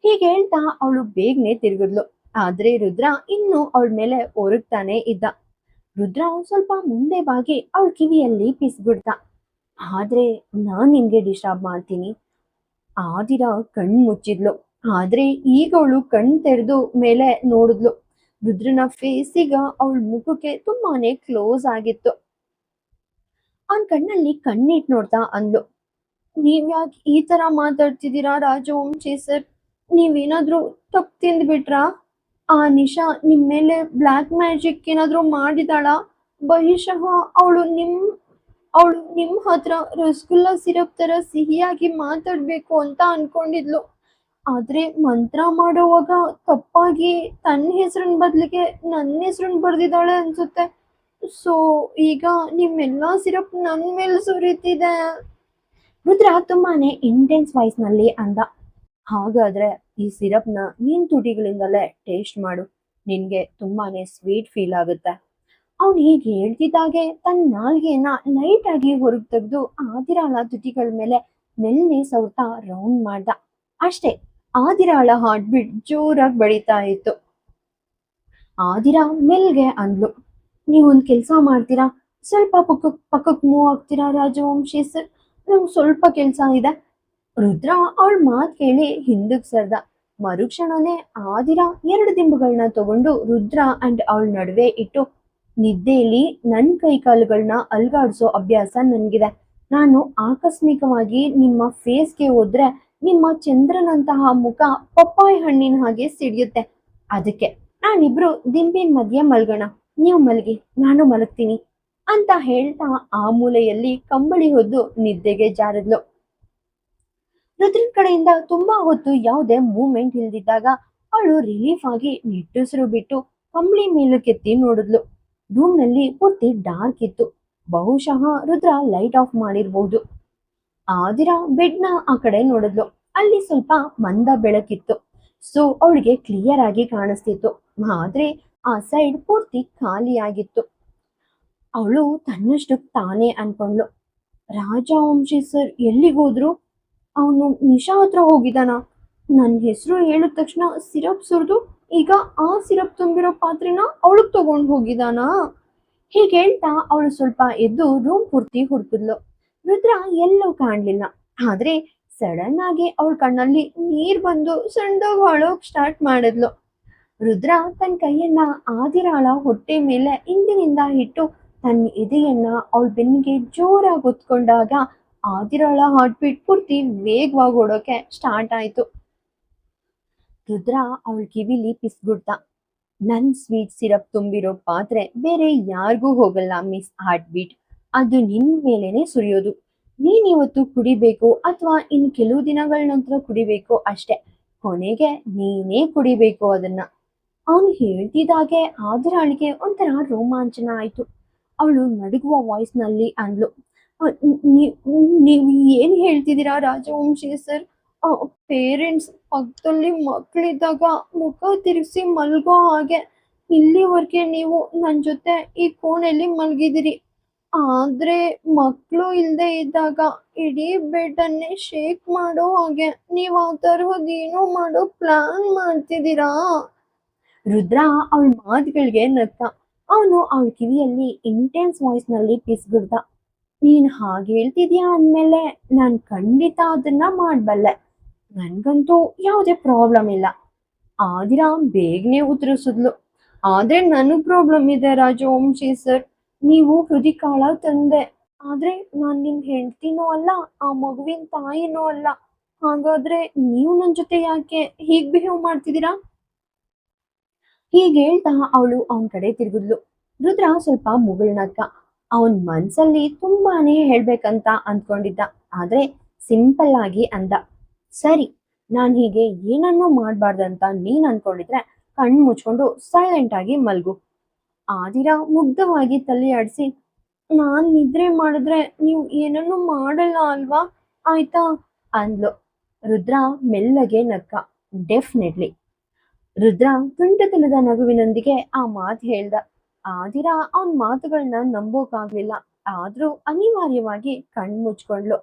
ಹೀಗೆ ಹೇಳ್ತಾ ಅವಳು ಬೇಗನೆ ತಿರುಗಿದ್ಲು. ಆದ್ರೆ ರುದ್ರ ಇನ್ನು ಅವಳ ಮೇಲೆ ಒರಗ್ತಾನೆ ಇದ್ದ. ರುದ್ರ ಸ್ವಲ್ಪ ಮುಂದೆ ಬಾಗಿ ಅವಳ ಕಿವಿಯಲ್ಲಿ ಪಿಸ್ಬಿಡ್ತ. ಆದ್ರೆ ನಾನ್ ನಿನ್ಗೆ ಡಿಸ್ಟರ್ಬ್ ಮಾಡ್ತೀನಿ. ಆದಿರ ಕಣ್ ಮುಚ್ಚಿದ್ಲು. ಆದ್ರೆ ಈಗ ಅವಳು ಕಣ್ ತೆರೆದು ಮೇಲೆ ನೋಡಿದ್ಲು. ರುದ್ರನ ಫೇಸ್ ಈಗ ಅವಳ ಮುಖಕ್ಕೆ ತುಂಬಾನೇ ಕ್ಲೋಸ್ ಆಗಿತ್ತು. ಅವನ್ ಕಣ್ಣಲ್ಲಿ ಕಣ್ಣಿಟ್ ನೋಡ್ತಾ ಅಂದ್ಲು, ನೀವ್ಯಾಕೆ ಈ ತರ ಮಾತಾಡ್ತಿದ್ದೀರಾ ರಾಜವಂಶಿ ಸರ್? ನೀವೇನಾದ್ರೂ ತಪ್ಪು ತಿಂದ್ಬಿಟ್ರಾ? ಆ ನಿಶಾ ನಿಮ್ ಮೇಲೆ ಬ್ಲ್ಯಾಕ್ ಮ್ಯಾಜಿಕ್ ಏನಾದ್ರೂ ಮಾಡಿದಾಳಾ? ಬಹುಶಃ ಅವಳು ನಿಮ್ ಹತ್ರ ರಸಗುಲ್ಲ ಸಿರಪ್ ತರ ಸಿಹಿಯಾಗಿ ಮಾತಾಡ್ಬೇಕು ಅಂತ ಅನ್ಕೊಂಡಿದ್ಲು. ಆದ್ರೆ ಮಂತ್ರ ಮಾಡೋವಾಗ ತಪ್ಪಾಗಿ ತನ್ನ ಹೆಸರಿನ ಬದಲಿಗೆ ನನ್ನ ಹೆಸರನ್ನ ಬರ್ದಿದ್ದಾಳೆ ಅನ್ಸುತ್ತೆ. ಸೊ ಈಗ ನಿಮ್ಮೆಲ್ಲಾ ಸಿರಪ್ ನನ್ ಮೇಲೆ ಸುರಿತಿದೆ. ರುದ್ರ ತುಂಬಾನೇ ಇಂಟೆನ್ಸ್ ವಾಯ್ಸ್ ನಲ್ಲಿ ಅಂದ. ಹಾಗಾದ್ರೆ ಈ ಸಿರಪ್ನ ನೀನ್ ತುಟಿಗಳಿಂದಲೇ ಟೇಸ್ಟ್ ಮಾಡು. ನಿನ್ಗೆ ತುಂಬಾನೇ ಸ್ವೀಟ್ ಫೀಲ್ ಆಗುತ್ತೆ. ಅವ್ನು ಹೀಗೆ ಹೇಳ್ತಿದ್ದಾಗೆ ತನ್ನ ನಾಲ್ಗೆಯನ್ನ ಲೈಟ್ ಆಗಿ ಹೊರಗೆ ತೆಗೆದು ಆದಿರಾಳ ತುಟಿಗಳ ಮೇಲೆ ಮೆಲ್ಲೆ ಸವರ್ತಾ ರೌಂಡ್ ಮಾಡ್ದ. ಅಷ್ಟೇ, ಆದಿರಾಳ ಹಾರ್ಟ್ ಬೀಟ್ ಜೋರಾಗಿ ಬಡಿತಾ ಇತ್ತು. ಆದಿರಾ ಮೆಲ್ಗೆ ಅಂದ್ಲು, ನೀವೊಂದ್ ಕೆಲ್ಸ ಮಾಡ್ತೀರಾ? ಸ್ವಲ್ಪ ಪಕ್ಕಕ್ ಮೂವ್ ಆಗ್ತೀರಾ ರಾಜವಂಶಿ ಸರ್? ನಂಗೆ ಸ್ವಲ್ಪ ಕೆಲ್ಸ ಇದೆ. ರುದ್ರ ಅವಳ ಮಾತ್ ಕೇಳಿ ಹಿಂದಕ್ ಸರ್ದ. ಮರುಕ್ಷಣನೇ ಆದಿರಾ 2 ದಿಂಬುಗಳನ್ನ ತಗೊಂಡು ರುದ್ರ ಅಂಡ್ ಅವಳ ನಡುವೆ ಇಟ್ಟು, ನಿದ್ದೆಯಲ್ಲಿ ನನ್ ಕೈ ಕಾಲುಗಳನ್ನ ಅಲ್ಗಾಡ್ಸೋ ಅಭ್ಯಾಸ ನನ್ಗಿದೆ. ನಾನು ಆಕಸ್ಮಿಕವಾಗಿ ನಿಮ್ಮ ಫೇಸ್ಗೆ ಹೋದ್ರೆ ನಿಮ್ಮ ಚಂದ್ರನಂತಹ ಮುಖ ಪಪ್ಪಾಯಿ ಹಣ್ಣಿನ ಹಾಗೆ ಸಿಡಿಯುತ್ತೆ. ಅದಕ್ಕೆ ನಾನಿಬ್ರು ದಿಂಬಿನ ಮಧ್ಯೆ ಮಲ್ಗೋಣ. ನೀವು ಮಲಗಿ, ನಾನು ಮಲಗ್ತೀನಿ ಅಂತ ಹೇಳ್ತಾ ಆ ಮೂಲೆಯಲ್ಲಿ ಕಂಬಳಿ ಹೊದ್ದು ನಿದ್ದೆಗೆ ಜಾರಿದ್ಲು. ರುದ್ರನ್ ಕಡೆಯಿಂದ ತುಂಬಾ ಹೊತ್ತು ಯಾವುದೇ ಮೂವ್ಮೆಂಟ್ ಇಲ್ದಿದ್ದಾಗ ಅವಳು ರಿಲೀಫ್ ಆಗಿ ನಿಟ್ಟುಸಿರು ಬಿಟ್ಟು ಕಂಬಳಿ ಮೇಲಕ್ಕೆತ್ತಿ ನೋಡಿದ್ಲು. ರೂಮ್ ನಲ್ಲಿ ಪೂರ್ತಿ ಡಾರ್ಕ್ ಇತ್ತು. ಬಹುಶಃ ರುದ್ರ ಲೈಟ್ ಆಫ್ ಮಾಡಿರ್ಬಹುದು. ಆದಿರಾ ಬೆಡ್ ನ ಆ ಕಡೆ ನೋಡಿದ್ಲು. ಅಲ್ಲಿ ಸ್ವಲ್ಪ ಮಂದ ಬೆಳಕಿತ್ತು. ಸೊ ಅವಳಿಗೆ ಕ್ಲಿಯರ್ ಆಗಿ ಕಾಣಿಸ್ತಿತ್ತು. ಆದ್ರೆ ಆ ಸೈಡ್ ಪೂರ್ತಿ ಖಾಲಿಯಾಗಿತ್ತು. ಅವಳು ತನ್ನಷ್ಟಕ್ಕೆ ತಾನೇ ಅನ್ಕೊಂಡ್ಲು, ರಾಜವಂಶಿ ಸರ್ ಎಲ್ಲಿಗೋದ್ರು? ಅವನು ನಿಶಾ ಹತ್ರ ಹೋಗಿದ್ದಾನ? ನನ್ನ ಹೆಸರು ಹೇಳಿದ ತಕ್ಷಣ ಸಿರಪ್ ಸುರಿದು ಈಗ ಆ ಸಿರಪ್ ತುಂಬಿರೋ ಪಾತ್ರೆನ ಅವಳಿಗೆ ತಗೊಂಡು ಹೋಗಿದಾನಾ? ಹೀಗೆ ಹೇಳ್ತಾ ಅವಳು ಸ್ವಲ್ಪ ಎದ್ದು ರೂಮ್ ಪೂರ್ತಿ ಹುಡುಕಿದ್ಲು. ರುದ್ರ ಎಲ್ಲೂ ಕಾಣ್ಲಿಲ್ಲ. ಆದ್ರೆ ಸಡನ್ ಆಗಿ ಅವಳ ಕಣ್ಣಲ್ಲಿ ನೀರ್ ಬಂದು ಸಣ್ಣದಾಗ ಅಳೋಕ್ ಸ್ಟಾರ್ಟ್ ಮಾಡಿದ್ಲು. ರುದ್ರ ತನ್ನ ಕೈಯನ್ನ ಆದಿರಾಳ ಹೊಟ್ಟೆ ಮೇಲೆ ಹಿಂದಿನಿಂದ ಇಟ್ಟು ತನ್ನ ಎದೆಯನ್ನ ಅವಳ ಬೆನ್ನಿಗೆ ಜೋರಾಗಿ ಒತ್ಕೊಂಡಾಗ ಆದಿರಾಳ ಹಾರ್ಟ್ ಬೀಟ್ ಪೂರ್ತಿ ವೇಗವಾಗಿ ಓಡೋಕೆ ಸ್ಟಾರ್ಟ್ ಆಯ್ತು. ರುದ್ರ ಅವಳ ಕಿವಿಲಿ ಪಿಸ್ಗುಡ್ತ, ನನ್ ಸ್ವೀಟ್ ಸಿರಪ್ ತುಂಬಿರೋ ಪಾತ್ರೆ ಬೇರೆ ಯಾರಿಗೂ ಹೋಗಲ್ಲ ಮಿಸ್ ಹಾರ್ಟ್ ಬೀಟ್. ಅದು ನಿನ್ ಮೇಲೇನೆ ಸುರಿಯೋದು. ನೀನ್ ಇವತ್ತು ಕುಡಿಬೇಕು ಅಥವಾ ಇನ್ ಕೆಲವು ದಿನಗಳ ನಂತರ ಕುಡಿಬೇಕು ಅಷ್ಟೆ. ಕೊನೆಗೆ ನೀನೇ ಕುಡಿಬೇಕು ಅದನ್ನ. ಅವನು ಹೇಳ್ತಿದ್ದಾಗೆ ಆದಿರಾಳಿಗೆ ಒಂಥರ ರೋಮಾಂಚನ ಆಯ್ತು. ಅವಳು ನಡುಗುವ ವಾಯ್ಸ್ ನಲ್ಲಿ ಅಂದ್ಲು, ನೀವು ಏನ್ ಹೇಳ್ತಿದ್ದೀರಾ ರಾಜವಂಶಿ ಸರ್? ಪೇರೆಂಟ್ಸ್ ಪಕ್ಕದಲ್ಲಿ ಮಕ್ಕಳಿದ್ದಾಗ ಮುಖ ತಿರುಗಿಸಿ ಮಲ್ಗೋ ಹಾಗೆ ಇಲ್ಲಿವರೆಗೆ ನೀವು ನನ್ನ ಜೊತೆ ಈ ಕೋಣೆಯಲ್ಲಿ ಮಲಗಿದಿರಿ. ಆದ್ರೆ ಮಕ್ಕಳು ಇಲ್ಲದೆ ಇದ್ದಾಗ ಇಡೀ ಬೆಡ್ ಅನ್ನೇ ಶೇಕ್ ಮಾಡೋ ಹಾಗೆ ನೀವು ಆ ತರಹದೇನೋ ಮಾಡೋ ಪ್ಲಾನ್ ಮಾಡ್ತಿದ್ದೀರಾ? ರುದ್ರ ಅವಳ ಮಾತುಗಳಿಗೆ ನಕ್ಕ. ಅವನು ಅವಳ ಕಿವಿಯಲ್ಲಿ ಇಂಟೆನ್ಸ್ ವಾಯ್ಸ್ ನಲ್ಲಿ ಪಿಸ್ಬಿಡ್ದ, ನೀನ್ ಹಾಗೆ ಹೇಳ್ತಿದ್ಯಾ ಅಂದ್ಮೇಲೆ ನಾನ್ ಖಂಡಿತ ಅದನ್ನ ಮಾಡ್ಬಲ್ಲೆ. ನನ್ಗಂತೂ ಯಾವುದೇ ಪ್ರಾಬ್ಲಮ್ ಇಲ್ಲ. ಆದಿರಾ ಬೇಗನೆ ಉತ್ತರಿಸಿದ್ಲು. ಆದ್ರೆ ನನಗ್ ಪ್ರಾಬ್ಲಮ್ ಇದೆ ರಾಜವಂಶಿ ಸರ್. ನೀವು ಹೃದಯಕಾಳ ತಂದೆ. ಆದ್ರೆ ನಾನ್ ನಿಮ್ ಹೆಂಡ್ತಿನೂ ಅಲ್ಲ, ಆ ಮಗುವಿನ ತಾಯಿನೂ ಅಲ್ಲ. ಹಾಗಾದ್ರೆ ನೀವು ನನ್ ಜೊತೆ ಯಾಕೆ ಹೀಗ್ ಬಿಹೇವ್ ಮಾಡ್ತಿದ್ದೀರಾ? ಹೀಗೆ ಹೇಳ್ತಾ ಅವಳು ಅವನ್ ಕಡೆ ತಿರುಗಿದ್ಲು. ರುದ್ರ ಸ್ವಲ್ಪ ಮುಗುಳ್ನಕ್ಕ. ಅವನ್ ಮನ್ಸಲ್ಲಿ ತುಂಬಾನೇ ಹೇಳ್ಬೇಕಂತ ಅಂದ್ಕೊಂಡಿದ್ದ. ಆದ್ರೆ ಸಿಂಪಲ್ ಆಗಿ ಅಂದ, ಸರಿ, ನಾನ್ ಹೀಗೆ ಏನನ್ನೂ ಮಾಡ್ಬಾರ್ದಂತ ನೀನ್ ಅನ್ಕೊಂಡಿದ್ರೆ ಕಣ್ಣು ಮುಚ್ಕೊಂಡು ಸೈಲೆಂಟ್ ಆಗಿ ಮಲ್ಗು. ಆದಿರಾ ಮುಗ್ಧವಾಗಿ ತಲೆ ಆಡಿಸಿ, ನಾನ್ ನಿದ್ರೆ ಮಾಡಿದ್ರೆ ನೀವು ಏನನ್ನೂ ಮಾಡಲ್ಲ ಅಲ್ವಾ? ಆಯ್ತಾ? ಅಂದ್ಲು. ರುದ್ರ ಮೆಲ್ಲಗೆ ನಕ್ಕ. ಡೆಫಿನೆಟ್ಲಿ. ರುದ್ರ ತುಂಟತನದ ನಗುವಿನೊಂದಿಗೆ ಆ ಮಾತು ಹೇಳ್ದ. ಆದಿರಾ ಅವನ್ ಮಾತುಗಳನ್ನ ನಂಬೋಕಾಗ್ಲಿಲ್ಲ. ಆದ್ರೂ ಅನಿವಾರ್ಯವಾಗಿ ಕಣ್ಮುಚ್ಕೊಂಡ್ಲು.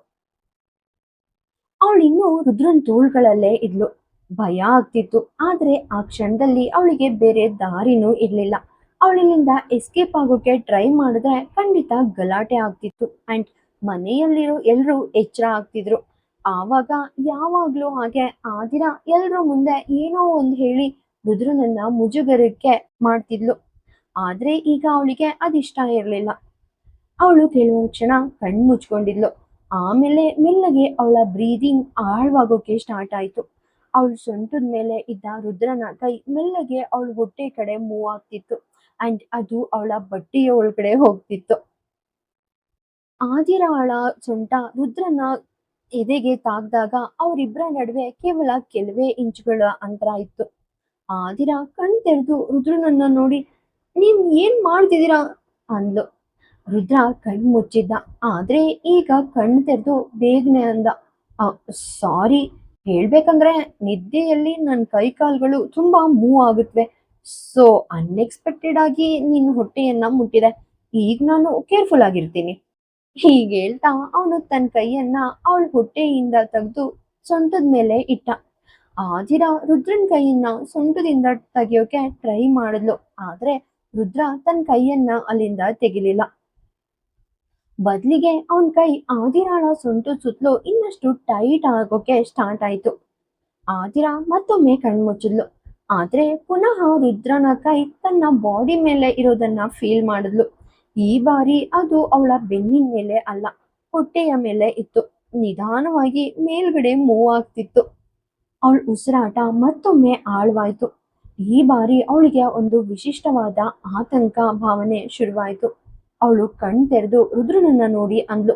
ಅವಳಿನ್ನೂ ರುದ್ರನ್ ತೋಳ್ಗಳಲ್ಲೇ ಇದ್ಲು. ಭಯ ಆಗ್ತಿತ್ತು. ಆದ್ರೆ ಆ ಕ್ಷಣದಲ್ಲಿ ಅವಳಿಗೆ ಬೇರೆ ದಾರಿನೂ ಇರ್ಲಿಲ್ಲ. ಅವಳಿನಿಂದ ಎಸ್ಕೇಪ್ ಆಗೋಕೆ ಟ್ರೈ ಮಾಡಿದ್ರೆ ಖಂಡಿತ ಗಲಾಟೆ ಆಗ್ತಿತ್ತು ಅಂಡ್ ಮನೆಯಲ್ಲಿರೋ ಎಲ್ರೂ ಎಚ್ಚರ ಆಗ್ತಿದ್ರು. ಆವಾಗ ಯಾವಾಗ್ಲೂ ಹಾಗೆ ಆದಿರಾ ಎಲ್ರ ಮುಂದೆ ಏನೋ ಒಂದ್ ಹೇಳಿ ರುದ್ರನನ್ನ ಮುಜುಗರಕ್ಕೆ ಮಾಡ್ತಿದ್ಲು. ಆದ್ರೆ ಈಗ ಅವಳಿಗೆ ಅದಿಷ್ಟ ಇರ್ಲಿಲ್ಲ. ಅವಳು ಕೆಲವೊಂದು ಕ್ಷಣ ಕಣ್ಮುಚ್ಕೊಂಡಿದ್ಲು. ಆಮೇಲೆ ಮೆಲ್ಲಗೆ ಅವಳ ಬ್ರೀದಿಂಗ್ ಆಳವಾಗೋಕೆ ಸ್ಟಾರ್ಟ್ ಆಯ್ತು. ಅವಳು ಸೊಂಟದ ಮೇಲೆ ಇದ್ದ ರುದ್ರನ ಕೈ ಮೆಲ್ಲಗೆ ಅವಳ ಹೊಟ್ಟೆ ಕಡೆ ಮೂವ್ ಆಗ್ತಿತ್ತು ಅಂಡ್ ಅದು ಅವಳ ಬಟ್ಟೆಯ ಒಳಗಡೆ ಹೋಗ್ತಿತ್ತು. ಆದಿರಾಳ ಸೊಂಟ ರುದ್ರನ ಎದೆಗೆ ತಾಗ್ದಾಗ ಅವರಿಬ್ಬರ ನಡುವೆ ಕೇವಲ ಕೆಲವೇ ಇಂಚುಗಳ ಅಂತರ ಇತ್ತು. ಆದಿರಾ ಕಣ್ ತೆರೆದು ರುದ್ರನನ್ನ ನೋಡಿ, ನೀವ್ ಏನ್ ಮಾಡ್ತಿದ್ದೀರಾ ಅಂದ್ಲು. ರುದ್ರ ಕಣ್ ಮುಚ್ಚಿದ್ದ. ಆದ್ರೆ ಈಗ ಕಣ್ ತೆರೆದು ಬೇಗನೆ ಅಂದ. ಸಾರಿ, ಹೇಳ್ಬೇಕಂದ್ರೆ ನಿದ್ದೆಯಲ್ಲಿ ನನ್ನ ಕೈ ಕಾಲ್ಗಳು ತುಂಬಾ ಮೂವ್ ಆಗುತ್ತವೆ. ಸೊ ಅನ್ಎಕ್ಸ್ಪೆಕ್ಟೆಡ್ ಆಗಿ ನಿನ್ ಹೊಟ್ಟೆಯನ್ನ ಮುಟ್ಟಿದೆ. ಈಗ ನಾನು ಕೇರ್ಫುಲ್ ಆಗಿರ್ತೀನಿ. ಹೀಗೆ ಹೇಳ್ತಾ ಅವನು ತನ್ನ ಕೈಯನ್ನ ಅವಳ ಹೊಟ್ಟೆಯಿಂದ ತೆಗೆದು ಸೊಂಟದ ಮೇಲೆ ಇಟ್ಟ. ಆದಿರಾ ರುದ್ರನ್ ಕೈಯನ್ನ ಸೊಂಟದಿಂದ ತೆಗಿಯೋಕೆ ಟ್ರೈ ಮಾಡಿದ್ಲು. ಆದ್ರೆ ರುದ್ರ ತನ್ನ ಕೈಯನ್ನ ಅಲ್ಲಿಂದ ತೆಗಿಲಿಲ್ಲ. ಬದ್ಲಿಗೆ ಅವನ್ ಕೈ ಆದಿರಾಳ ಸೊಂಟದ ಸುತ್ತಲೂ ಇನ್ನಷ್ಟು ಟೈಟ್ ಆಗೋಕೆ ಸ್ಟಾರ್ಟ್ ಆಯ್ತು. ಆದಿರಾ ಮತ್ತೊಮ್ಮೆ ಕಣ್ಮುಚ್ಚಿದ್ಲು. ಆದ್ರೆ ಪುನಃ ರುದ್ರನ ಕೈ ತನ್ನ ಬಾಡಿ ಮೇಲೆ ಇರೋದನ್ನ ಫೀಲ್ ಮಾಡಿದ್ಲು. ಈ ಬಾರಿ ಅದು ಅವಳ ಬೆನ್ನಿನ ಮೇಲೆ ಅಲ್ಲ, ಹೊಟ್ಟೆಯ ಮೇಲೆ ಇತ್ತು. ನಿಧಾನವಾಗಿ ಮೇಲ್ಗಡೆ ಮೂವ್ ಆಗ್ತಿತ್ತು. ಅವಳ ಉಸಿರಾಟ ಮತ್ತೊಮ್ಮೆ ಆಳವಾಯ್ತು. ಈ ಬಾರಿ ಅವಳಿಗೆ ಒಂದು ವಿಶಿಷ್ಟವಾದ ಆತಂಕ ಭಾವನೆ ಶುರುವಾಯ್ತು. ಅವಳು ಕಣ್ ತೆರೆದು ರುದ್ರನನ್ನ ನೋಡಿ ಅಂದ್ಲು,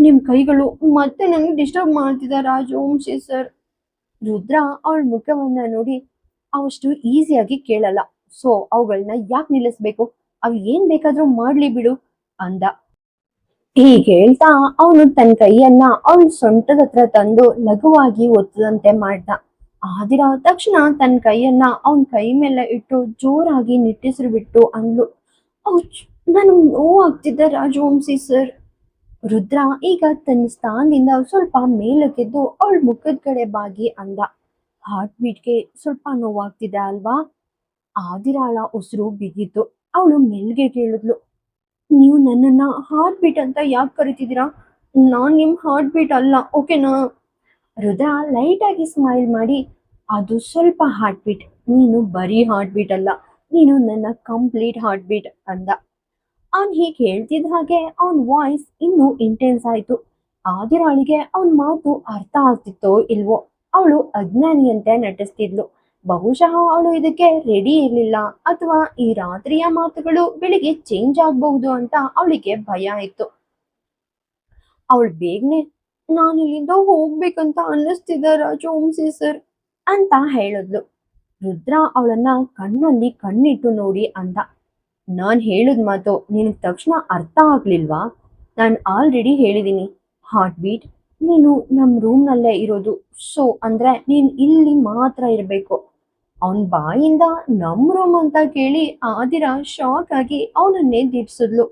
ನಿಮ್ ಕೈಗಳು ಮತ್ತೆ ನಂಗೆ ಡಿಸ್ಟರ್ಬ್ ಮಾಡ್ತಿದ್ದ ರಾಜವಂಶಿ ಸರ್. ರುದ್ರ ಅವಳ ಮುಖವನ್ನ ನೋಡಿ, ಅವಷ್ಟು ಈಸಿಯಾಗಿ ಕೇಳಲ್ಲ. ಸೊ ಅವುಗಳನ್ನ ಯಾಕೆ ನಿಲ್ಲಿಸ್ಬೇಕು? ಅವ್ ಏನ್ ಬೇಕಾದ್ರೂ ಮಾಡ್ಲಿ ಬಿಡು ಅಂದ. ಹೀಗೆ ಹೇಳ್ತಾ ಅವನು ತನ್ನ ಕೈಯನ್ನ ಅವಳ ಸೊಂಟದ ಹತ್ರ ತಂದು ಲಘುವಾಗಿ ಒತ್ತದಂತೆ ಮಾಡ್ದ. ಆದಿರಾ ತಕ್ಷಣ ತನ್ನ ಕೈಯನ್ನ ಅವನ ಕೈ ಮೇಲೆ ಇಟ್ಟು ಜೋರಾಗಿ ನಿಟ್ಟುಸಿರು ಬಿಟ್ಟು ಅಂದ್ಲು, ಔಚ್, ನನಗ್ ನೋವಾಗ್ತಿದ್ದೆ ರಾಜವಂಶಿ ಸರ್. ರುದ್ರ ಈಗ ತನ್ನ ಸ್ಥಾನದಿಂದ ಸ್ವಲ್ಪ ಮೇಲಕ್ಕೆದ್ದು ಅವಳ ಮುಖದ ಕಡೆ ಬಾಗಿ ಅಂದ, ಹಾರ್ಟ್ ಬೀಟ್ಗೆ ಸ್ವಲ್ಪ ನೋವಾಗ್ತಿದೆ ಅಲ್ವಾ? ಆದಿರಾಳ ಉಸಿರು ಬಿಗಿತು. ಅವಳು ಮೆಲ್ಗೆ ಕೇಳಿದ್ಲು, ನೀವು ನನ್ನನ್ನ ಹಾರ್ಟ್ ಬೀಟ್ ಅಂತ ಯಾಕೆ ಕರಿತಿದ್ದೀರಾ? ನಾನ್ ನಿಮ್ ಹಾರ್ಟ್ ಬೀಟ್ ಅಲ್ಲ, ಓಕೆನಾ? ರುದ್ರ ಲೈಟ್ ಆಗಿ ಸ್ಮೈಲ್ ಮಾಡಿ, ಅದು ಸ್ವಲ್ಪ ಹಾರ್ಟ್ ಬೀಟ್, ನೀನು ಬರೀ ಹಾರ್ಟ್ ಬೀಟ್ ಅಲ್ಲ, ನೀನು ನನ್ನ ಕಂಪ್ಲೀಟ್ ಹಾರ್ಟ್ ಬೀಟ್ ಅಂದ. ಅವನ್ ಹೀಗೆ ಹೇಳ್ತಿದ್ದ ಹಾಗೆ ಅವನ್ ವಾಯ್ಸ್ ಇನ್ನೂ ಇಂಟೆನ್ಸ್ ಆಯ್ತು. ಆದಿರಾಳಿಗೆ ಅವನ್ ಮಾತು ಅರ್ಥ ಆಗ್ತಿತ್ತೋ ಇಲ್ವೋ. ಅವಳು ಅಜ್ಞಾನಿಯಂತೆ ನಟಿಸ್ತಿದ್ಲು. ಬಹುಶಃ ಅವಳು ಇದಕ್ಕೆ ರೆಡಿ ಇರ್ಲಿಲ್ಲ, ಅಥವಾ ಈ ರಾತ್ರಿಯ ಮಾತುಗಳು ಬೆಳಿಗ್ಗೆ ಚೇಂಜ್ ಆಗ್ಬಹುದು ಅಂತ ಅವಳಿಗೆ ಭಯ ಇತ್ತು. ಅವಳು ಬೇಗನೆ, ನಾನು ಇಲ್ಲಿಂದ ಹೋಗ್ಬೇಕಂತ ಅನ್ನಿಸ್ತಿದ್ದ ರಾಜವಂಶಿ ಸರ್ ಅಂತ ಹೇಳಿದ್ಲು. ರುದ್ರ ಅವಳನ್ನ ಕಣ್ಣಲ್ಲಿ ಕಣ್ಣಿಟ್ಟು ನೋಡಿ ಅಂದ, ನಾನ್ ಹೇಳಿದ ಮಾತು ನಿನಗೆ ತಕ್ಷಣ ಅರ್ಥ ಆಗ್ಲಿಲ್ವಾ? ನಾನು ಆಲ್ರೆಡಿ ಹೇಳಿದ್ದೀನಿ, ಹಾರ್ಟ್ ಬೀಟ್, ನೀನು ನಮ್ಮ ರೂಮ್ನಲ್ಲೇ ಇರೋದು. ಸೊ ಅಂದ್ರೆ ನೀನ್ ಇಲ್ಲಿ ಮಾತ್ರ ಇರಬೇಕು. ಅವನ್ ಬಾಯಿಂದ ನಮ್ ರೂಮ್ ಅಂತ ಕೇಳಿ ಆದಿರಾ ಶಾಕ್ ಆಗಿ ಅವನನ್ನೇ ದಿಟ್ಸಿದ್ಲು.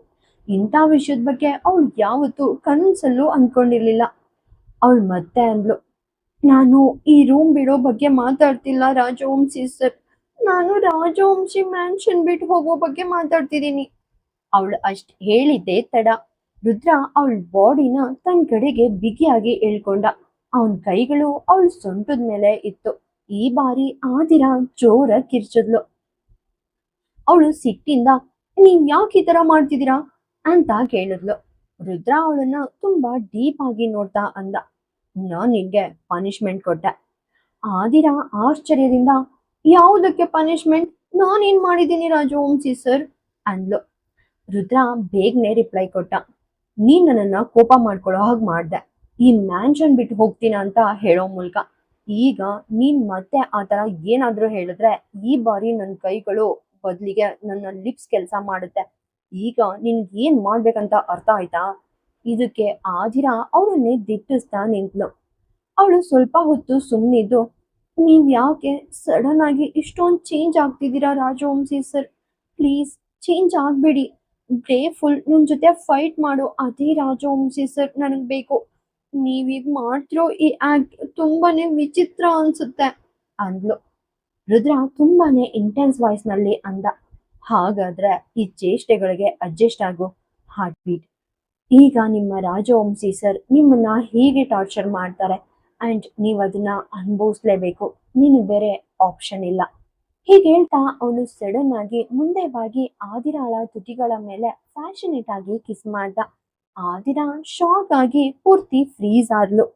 ಇಂಥ ವಿಷಯದ ಬಗ್ಗೆ ಅವಳು ಯಾವತ್ತೂ ಕನ್ಸಲ್ಲೂ ಅನ್ಕೊಂಡಿರ್ಲಿಲ್ಲ. ಅವಳು ಮತ್ತೆ ಅಂದ್ಲು, ನಾನು ಈ ರೂಮ್ ಬಿಡೋ ಬಗ್ಗೆ ಮಾತಾಡ್ತಿಲ್ಲ ರಾಜವಂಶಿ ಸರ್, ನಾನು ರಾಜವಂಶಿ ಮ್ಯಾನ್ಷನ್ ಬಿಟ್ಟು ಹೋಗೋ ಬಗ್ಗೆ ಮಾತಾಡ್ತಿದ್ದೀನಿ. ಅವಳು ಅಷ್ಟ್ ಹೇಳಿದ್ದೆ ತಡ. ರುದ್ರ ಅವಳ ಬಾಡಿನ ತನ್ನ ಕಡೆಗೆ ಬಿಗಿಯಾಗಿ ಎಳ್ಕೊಂಡ. ಅವನ್ ಕೈಗಳು ಅವಳ ಸೊಂಟದ ಮೇಲೆ ಇತ್ತು. ಈ ಬಾರಿ ಆದಿರಾ ಜೋರ ಕಿರ್ಚಿದ್ಲು. ಅವಳು ಸಿಟ್ಟಿಂದ, ನೀವ್ ಯಾಕೆ ಈ ತರ ಮಾಡ್ತಿದ್ದೀರಾ ಅಂತ ಕೇಳಿದ್ಲು. ರುದ್ರ ಅವಳನ್ನ ತುಂಬಾ ಡೀಪ್ ಆಗಿ ನೋಡ್ತಾ ಅಂದ, ನಾನ್ ನಿನ್ಗೆ ಪನಿಷ್ಮೆಂಟ್ ಕೊಟ್ಟೆ. ಆದಿರಾ ಆಶ್ಚರ್ಯದಿಂದ, ಯಾವುದಕ್ಕೆ ಪನಿಷ್ಮೆಂಟ್? ನಾನೇನ್ ಮಾಡಿದ್ದೀನಿ ರಾಜವಂಶಿ ಸರ್ ಅಂದ್ಲು. ರುದ್ರ ಬೇಗನೆ ರಿಪ್ಲೈ ಕೊಟ್ಟ, ನೀನ್ ನನ್ನನ್ನ ಕೋಪ ಮಾಡ್ಕೊಳ್ಳೋ ಹಾಗೆ ಮಾಡ್ದೆ ಈ ಮ್ಯಾನ್ಷನ್ ಬಿಟ್ಟು ಹೋಗ್ತೀನ ಅಂತ ಹೇಳೋ ಮೂಲಕ. ಈಗ ನೀನ್ ಮತ್ತೆ ಆತರ ಏನಾದ್ರೂ ಹೇಳಿದ್ರೆ ಈ ಬಾರಿ ನನ್ನ ಕೈಗಳು ಬದ್ಲಿಗೆ ನನ್ನ ಲಿಪ್ಸ್ ಕೆಲಸ ಮಾಡುತ್ತೆ. ಈಗ ನಿನ್ಗೆ ಏನ್ ಮಾಡ್ಬೇಕಂತ ಅರ್ಥ ಆಯ್ತಾ? ಇದಕ್ಕೆ ಆದಿರಾ ಅವಳನ್ನೇ ದಿಟ್ಟಿಸ್ತಾ ನಿಂತ್ಲು. ಅವಳು ಸ್ವಲ್ಪ ಹೊತ್ತು ಸುಮ್ಮನಿದ್ದು, ನೀವ್ ಯಾಕೆ ಸಡನ್ ಆಗಿ ಇಷ್ಟೊಂದು ಚೇಂಜ್ ಆಗ್ತಿದ್ದೀರಾ ರಾಜವಂಶಿ ಸರ್? ಪ್ಲೀಸ್ ಚೇಂಜ್ ಆಗ್ಬೇಡಿ. ಡೇ ಫುಲ್ ನನ್ನ ಜೊತೆ ಫೈಟ್ ಮಾಡು ಅದೇ ರಾಜವಂಶಿ ಸರ್ ನನಗ್ ಬೇಕು. ನೀವೀಗ ಮಾಡ್ತಿರೋ ಈ ಆಕ್ಟ್ ತುಂಬಾನೇ ವಿಚಿತ್ರ ಅನ್ಸುತ್ತೆ ಅಂದ್ಲು. ರುದ್ರ ತುಂಬಾನೇ ಇಂಟೆನ್ಸ್ ವಾಯ್ಸ್ ನಲ್ಲಿ ಅಂದ, ಹಾಗಾದ್ರೆ ಈ ಚೇಷ್ಟೆಗಳಿಗೆ ಅಡ್ಜಸ್ಟ್ ಆಗು. Heart beat. ಈಗ ನಿಮ್ಮ ರಾಜವಂಶಿ ಸರ್ ನಿಮ್ಮನ್ನ ಹೀಗೆ ಟಾರ್ಚರ್ ಮಾಡ್ತಾರೆ ಅಂಡ್ ನೀವು ಅದನ್ನ ಅನುಭವಿಸ್ಲೇಬೇಕು. ನೀನು ಬೇರೆ ಆಪ್ಷನ್ ಇಲ್ಲ. ಹೀಗೆ ಹೇಳ್ತಾ ಅವನು ಸಡನ್ ಆಗಿ ಮುಂದೆ ಬಾಗಿ ಆದಿರಾಳ ತುಟಿಗಳ ಮೇಲೆ ಫ್ಯಾಷನೇಟ್ ಆಗಿ ಕಿಸ್ ಮಾಡ್ದ. ಆದಿರಾ ಶಾಕ್ ಆಗಿ ಪೂರ್ತಿ ಫ್ರೀಸ್ ಆದ್ಲು.